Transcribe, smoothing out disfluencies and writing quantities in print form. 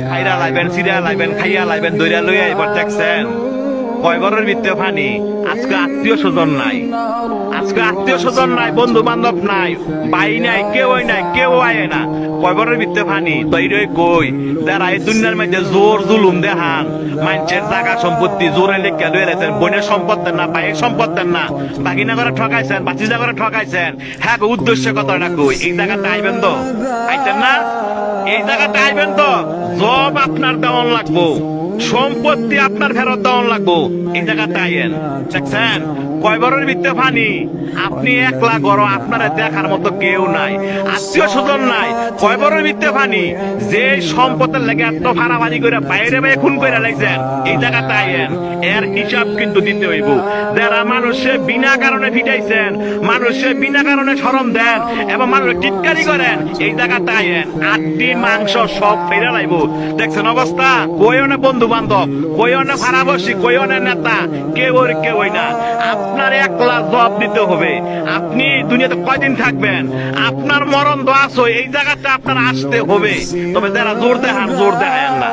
খাইরা লাইবেন, সিরা লাইবেন, খাইয়া লাইবেন, দইরা লইয়া এবার দেখছেন কয় ঘরের ভিতরে পানি। আজকে আত্মীয় স্বজন নাই, আজকে আত্মীয় স্বজন নাই, বন্ধু বান্ধব নাই, ভাই নাই, কেউই নাই, কেউ আয় না। কয় ঘরের ভিতরে পানি তৈরি কই যারা এই দুনিয়ার মধ্যে জোর জুলুম দেখান, মানুষের জায়গা সম্পত্তি জোরে লেখা লয়ে রেখেছেন, বোনের সম্পদ দেন না, ভাইয়ের সম্পদ দেন না, বাগিনা করে ঠকাইছেন, বাচিজা করে ঠকাইছেন। হ্যাঁ, উদ্দেশ্য কত না কই এই জায়গাটা আইবেন তো, আইতেন না? এই জায়গাটা আইবেন তো, জব আপনার দেওয়ান লাগবো, সম্পত্তি আপনার ফেরত দেওয়ান লাগবো। এই জায়গাটা আইয়েন। দেখছেন কয় বড়ের ভিতরে পানি, আপনি একলা গড়, আপনারা দেখার মতো কেউ নাই, আত্মীয় স্বজন নাই। কয় বড়ের ভিতরে পানি, যে সম্পদের লেগে এত ভাড়াভাড়ি করে বাইরে বাইরে খুন করে লাগছেন, এই জায়গাটা আইয়েন। এর হিসাব কিন্তু দিতে হইব। যারা মানুষে বিনা কারণে ফিটাইছেন, মানুষে বিনা কারণে শরম দেন এবং মানুষ টিটকারি করেন, এই জায়গাটা আইয়েন। আটটি মাংস সব ফেরে লাইব। দেখছেন অবস্থা, কই অনেক বন্ধু বান্ধব, কই অনেক ভাড়াবসী, কই অনেক নেতা, কেউই না। আপনার একলা জবাব দিতে হবে। আপনি দুনিয়াতে কয়দিন থাকবেন, আপনার মরণ দোয়া আছে, এই জায়গাটা আপনার আসতে হবে। তবে যারা জোর দেখান, জোর দেখায় না।